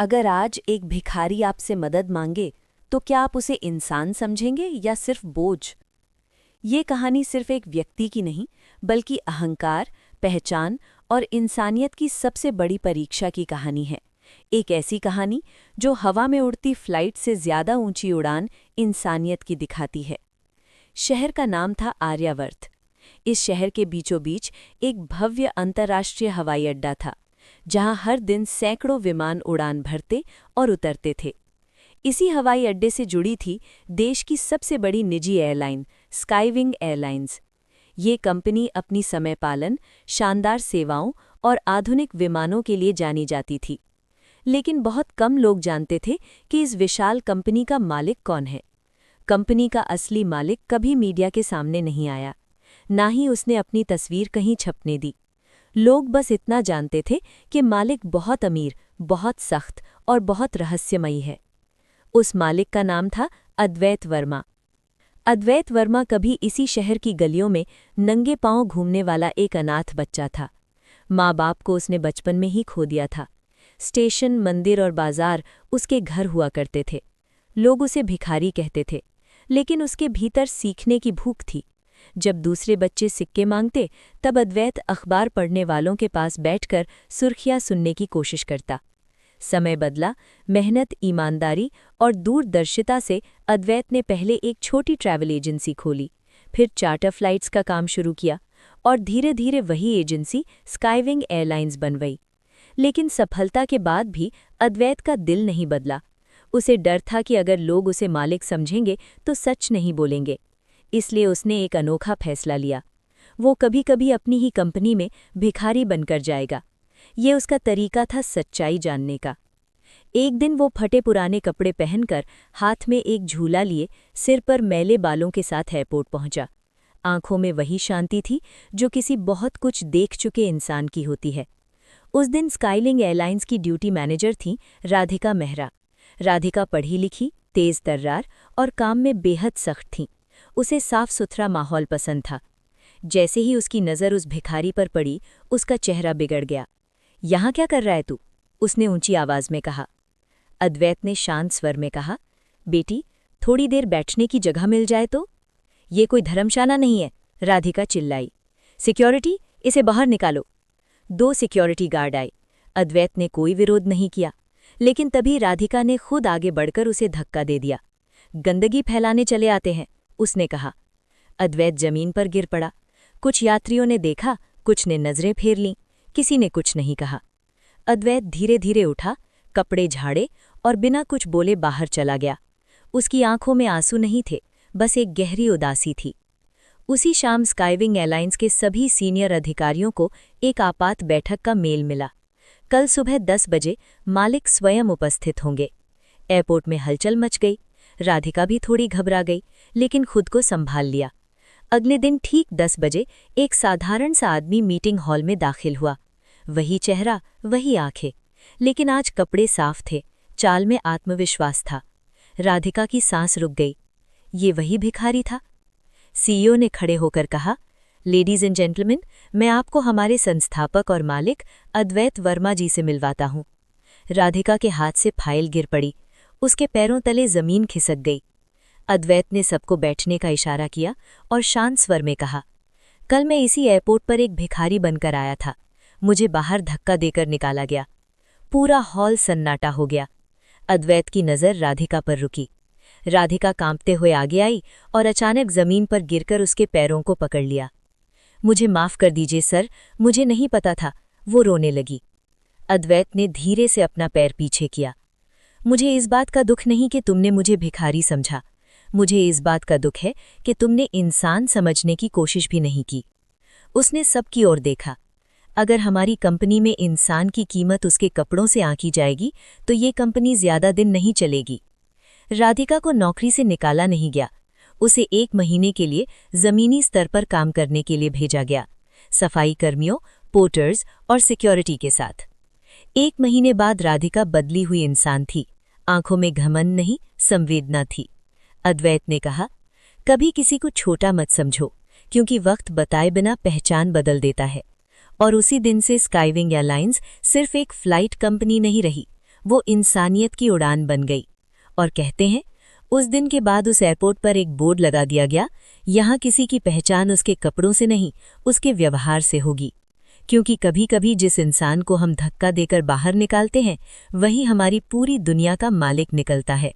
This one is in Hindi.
अगर आज एक भिखारी आपसे मदद मांगे तो क्या आप उसे इंसान समझेंगे या सिर्फ बोझ? ये कहानी सिर्फ एक व्यक्ति की नहीं, बल्कि अहंकार, पहचान और इंसानियत की सबसे बड़ी परीक्षा की कहानी है। एक ऐसी कहानी जो हवा में उड़ती फ्लाइट से ज्यादा ऊंची उड़ान इंसानियत की दिखाती है। शहर का नाम था आर्यावर्त। इस शहर के बीचों बीच एक भव्य अंतर्राष्ट्रीय हवाई अड्डा था, जहां हर दिन सैकड़ों विमान उड़ान भरते और उतरते थे। इसी हवाई अड्डे से जुड़ी थी देश की सबसे बड़ी निजी एयरलाइन, स्काईविंग एयरलाइंस। ये कंपनी अपनी समय पालन, शानदार सेवाओं और आधुनिक विमानों के लिए जानी जाती थी। लेकिन बहुत कम लोग जानते थे कि इस विशाल कंपनी का मालिक कौन है। कंपनी का असली मालिक कभी मीडिया के सामने नहीं आया, ना ही उसने अपनी तस्वीर कहीं छपने दी। लोग बस इतना जानते थे कि मालिक बहुत अमीर, बहुत सख्त और बहुत रहस्यमयी है। उस मालिक का नाम था अद्वैत वर्मा। अद्वैत वर्मा कभी इसी शहर की गलियों में नंगे पांव घूमने वाला एक अनाथ बच्चा था। माँ बाप को उसने बचपन में ही खो दिया था। स्टेशन, मंदिर और बाजार उसके घर हुआ करते थे। लोग उसे भिखारी कहते थे, लेकिन उसके भीतर सीखने की भूख थी। जब दूसरे बच्चे सिक्के मांगते, तब अद्वैत अखबार पढ़ने वालों के पास बैठकर सुर्खियां सुनने की कोशिश करता। समय बदला। मेहनत, ईमानदारी और दूरदर्शिता से अद्वैत ने पहले एक छोटी ट्रैवल एजेंसी खोली, फिर चार्टर फ्लाइट्स का काम शुरू किया और धीरे धीरे वही एजेंसी स्काईविंग एयरलाइंस बन गई। लेकिन सफलता के बाद भी अद्वैत का दिल नहीं बदला। उसे डर था कि अगर लोग उसे मालिक समझेंगे तो सच नहीं बोलेंगे। इसलिए उसने एक अनोखा फैसला लिया। वो कभी कभी अपनी ही कंपनी में भिखारी बनकर जाएगा। ये उसका तरीका था सच्चाई जानने का। एक दिन वो फटे पुराने कपड़े पहनकर, हाथ में एक झूला लिए, सिर पर मैले बालों के साथ एयरपोर्ट पहुंचा। आंखों में वही शांति थी जो किसी बहुत कुछ देख चुके इंसान की होती है। उस दिन स्काईविंग एयरलाइंस की ड्यूटी मैनेजर थीं राधिका मेहरा। राधिका पढ़ी लिखी, तेज तर्रार और काम में बेहद सख्त थीं। उसे साफ सुथरा माहौल पसंद था। जैसे ही उसकी नज़र उस भिखारी पर पड़ी, उसका चेहरा बिगड़ गया। यहाँ क्या कर रहा है तू? उसने ऊंची आवाज में कहा। अद्वैत ने शांत स्वर में कहा, बेटी, थोड़ी देर बैठने की जगह मिल जाए तो। ये कोई धर्मशाला नहीं है, राधिका चिल्लाई। सिक्योरिटी, इसे बाहर निकालो। 2 सिक्योरिटी गार्ड आए। अद्वैत ने कोई विरोध नहीं किया, लेकिन तभी राधिका ने खुद आगे बढ़कर उसे धक्का दे दिया। गंदगी फैलाने चले आते हैं, उसने कहा। अद्वैत जमीन पर गिर पड़ा। कुछ यात्रियों ने देखा, कुछ ने नजरें फेर लीं, किसी ने कुछ नहीं कहा। अद्वैत धीरे धीरे उठा, कपड़े झाड़े और बिना कुछ बोले बाहर चला गया। उसकी आंखों में आंसू नहीं थे, बस एक गहरी उदासी थी। उसी शाम स्काईविंग एयरलाइंस के सभी सीनियर अधिकारियों को एक आपात बैठक का मेल मिला। कल सुबह 10 बजे मालिक स्वयं उपस्थित होंगे। एयरपोर्ट में हलचल मच गई। राधिका भी थोड़ी घबरा गई, लेकिन खुद को संभाल लिया। अगले दिन ठीक 10 बजे एक साधारण सा आदमी मीटिंग हॉल में दाखिल हुआ। वही चेहरा, वही आंखें, लेकिन आज कपड़े साफ थे, चाल में आत्मविश्वास था। राधिका की सांस रुक गई। ये वही भिखारी था। सीईओ ने खड़े होकर कहा, लेडीज एंड जेंटलमैन, मैं आपको हमारे संस्थापक और मालिक अद्वैत वर्मा जी से मिलवाता हूँ। राधिका के हाथ से फाइल गिर पड़ी। उसके पैरों तले जमीन खिसक गई। अद्वैत ने सबको बैठने का इशारा किया और शांत स्वर में कहा, कल मैं इसी एयरपोर्ट पर एक भिखारी बनकर आया था। मुझे बाहर धक्का देकर निकाला गया। पूरा हॉल सन्नाटा हो गया। अद्वैत की नज़र राधिका पर रुकी। राधिका कांपते हुए आगे आई और अचानक जमीन पर गिरकर उसके पैरों को पकड़ लिया। मुझे माफ़ कर दीजिए सर, मुझे नहीं पता था, वो रोने लगी। अद्वैत ने धीरे से अपना पैर पीछे किया। मुझे इस बात का दुख नहीं कि तुमने मुझे भिखारी समझा। मुझे इस बात का दुख है कि तुमने इंसान समझने की कोशिश भी नहीं की। उसने सबकी ओर देखा। अगर हमारी कंपनी में इंसान की कीमत उसके कपड़ों से आंकी जाएगी तो ये कंपनी ज्यादा दिन नहीं चलेगी। राधिका को नौकरी से निकाला नहीं गया। उसे 1 महीने के लिए जमीनी स्तर पर काम करने के लिए भेजा गया, सफाई कर्मियों, पोर्टर्स और सिक्योरिटी के साथ। 1 महीने बाद राधिका बदली हुई इंसान थी। आंखों में घमंड नहीं, संवेदना थी। अद्वैत ने कहा, कभी किसी को छोटा मत समझो, क्योंकि वक्त बताए बिना पहचान बदल देता है। और उसी दिन से स्काईविंग एयरलाइंस सिर्फ एक फ्लाइट कंपनी नहीं रही, वो इंसानियत की उड़ान बन गई। और कहते हैं, उस दिन के बाद उस एयरपोर्ट पर एक बोर्ड लगा दिया गया, यहाँ किसी की पहचान उसके कपड़ों से नहीं, उसके व्यवहार से होगी। क्योंकि कभी-कभी जिस इंसान को हम धक्का देकर बाहर निकालते हैं, वही हमारी पूरी दुनिया का मालिक निकलता है।